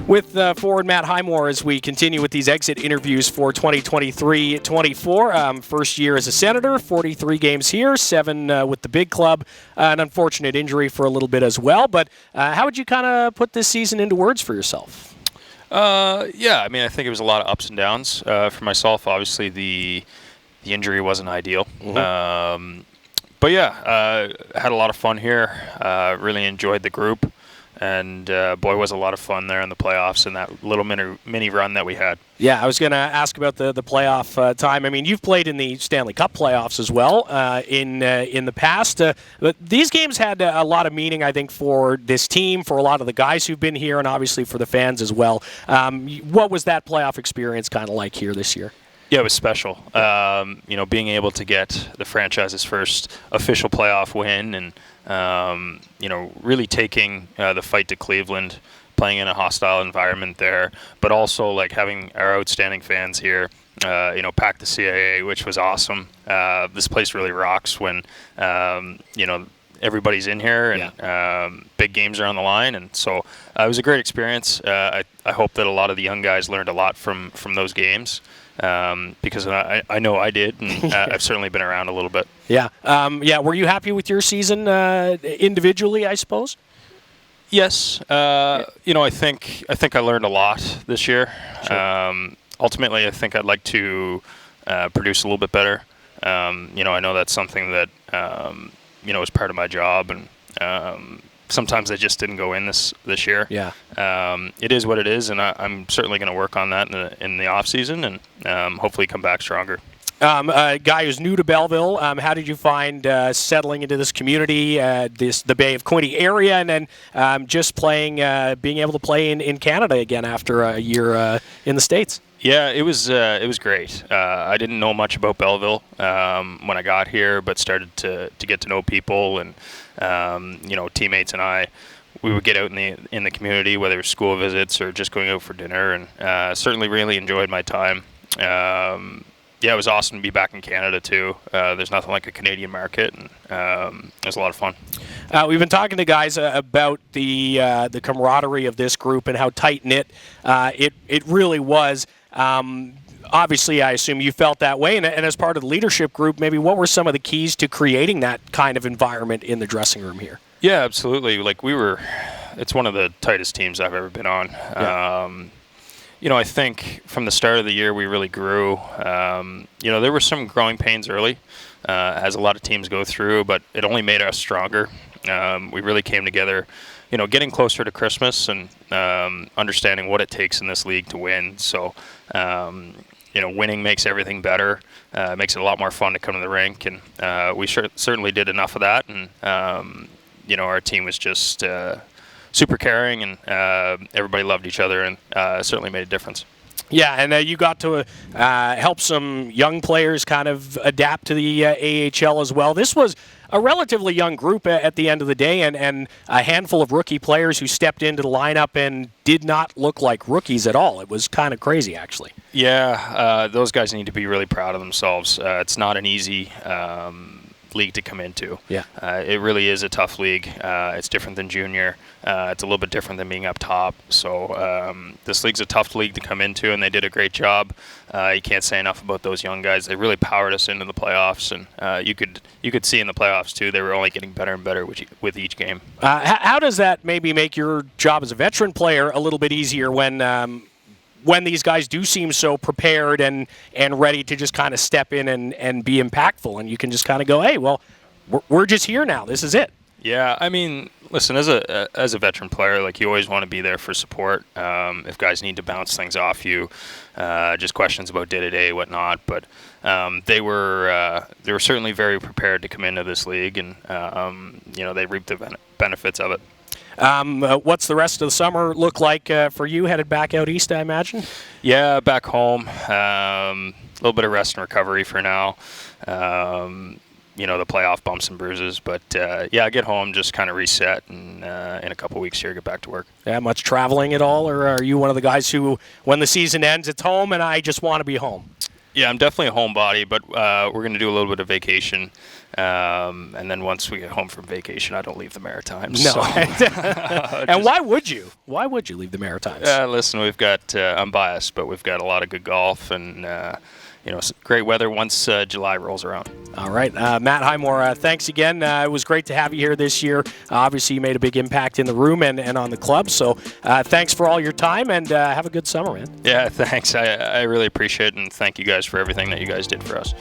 With forward Matt Highmore as we continue with these exit interviews for 2023-24. First year as a Senator, 43 games here, 7 with the big club. An unfortunate injury for a little bit as well. But how would you kind of put this season into words for yourself? Yeah, I mean, I think it was a lot of ups and downs for myself. Obviously, the injury wasn't ideal. Mm-hmm. But yeah, had a lot of fun here. Really enjoyed the group. And boy, was a lot of fun there in the playoffs and that little mini run that we had. Yeah, I was going to ask about the playoff time. I mean, you've played in the Stanley Cup playoffs as well in the past. But these games had a lot of meaning, I think, for this team, for a lot of the guys who've been here, and obviously for the fans as well. What was that playoff experience kind of like here this year? Yeah, it was special. Being able to get the franchise's first official playoff win and really taking the fight to Cleveland, playing in a hostile environment there, but also like having our outstanding fans here, pack the CAA, which was awesome. This place really rocks when, everybody's in here and big games are on the line. And so it was a great experience. I hope that a lot of the young guys learned a lot from those games. Because I know I did, and I've certainly been around a little bit. Yeah. Were you happy with your season individually, I suppose? Yes. I think I learned a lot this year. Sure. Ultimately, I think I'd like to produce a little bit better. I know that's something that is part of my job, and sometimes I just didn't go in this year. Yeah. It is what it is, and I'm certainly going to work on that in the off season, and hopefully come back stronger. A guy who's new to Belleville, how did you find settling into this community, the Bay of Quinte area, and then just being able to play in Canada again after a year in the States? Yeah, it was great. I didn't know much about Belleville when I got here, but started to get to know people and teammates, and we would get out in the community, whether it was school visits or just going out for dinner, and certainly really enjoyed my time. It was awesome to be back in Canada too. There's nothing like a Canadian market, and it was a lot of fun. We've been talking to guys about the camaraderie of this group and how tight-knit it really was. Obviously, I assume you felt that way, and as part of the leadership group, maybe what were some of the keys to creating that kind of environment in the dressing room here? Yeah, absolutely. It's one of the tightest teams I've ever been on. Yeah. I think from the start of the year, we really grew. There were some growing pains early, as a lot of teams go through, but it only made us stronger. We really came together, getting closer to Christmas and understanding what it takes in this league to win. So, winning makes everything better, makes it a lot more fun to come to the rink, and we certainly did enough of that. And, our team was just super caring, and everybody loved each other, and certainly made a difference. Yeah, and you got to help some young players kind of adapt to the AHL as well. This was a relatively young group at the end of the day, and a handful of rookie players who stepped into the lineup and did not look like rookies at all. It was kind of crazy, actually. Yeah, those guys need to be really proud of themselves. It's not an easy league to come into. Yeah. It really is a tough league. It's different than junior. It's a little bit different than being up top. So this league's a tough league to come into, and they did a great job. You can't say enough about those young guys. They really powered us into the playoffs, and you could see in the playoffs too, they were only getting better and better with each game. How does that maybe make your job as a veteran player a little bit easier when these guys do seem so prepared and ready to just kind of step in and be impactful, and you can just kind of go, hey, well, we're just here now. This is it. Yeah, I mean, listen, as a veteran player, you always want to be there for support. If guys need to bounce things off you, just questions about day-to-day, whatnot. But they were certainly very prepared to come into this league, and they reaped the benefits of it. What's the rest of the summer look like for you, headed back out east, I imagine? Yeah, back home. A little bit of rest and recovery for now. The playoff bumps and bruises. But, I get home, just kind of reset, and in a couple weeks here, get back to work. Yeah, much traveling at all, or are you one of the guys who, when the season ends, it's home and I just want to be home? Yeah, I'm definitely a homebody, but we're going to do a little bit of vacation And then once we get home from vacation, I don't leave the Maritimes. No. So. And why would you? Why would you leave the Maritimes? Listen, we've got, I'm biased, but we've got a lot of good golf and, great weather once July rolls around. All right. Matt Highmore, thanks again. It was great to have you here this year. Obviously, you made a big impact in the room and on the club. So thanks for all your time, and have a good summer, man. Yeah, thanks. I really appreciate it, and thank you guys for everything that you guys did for us.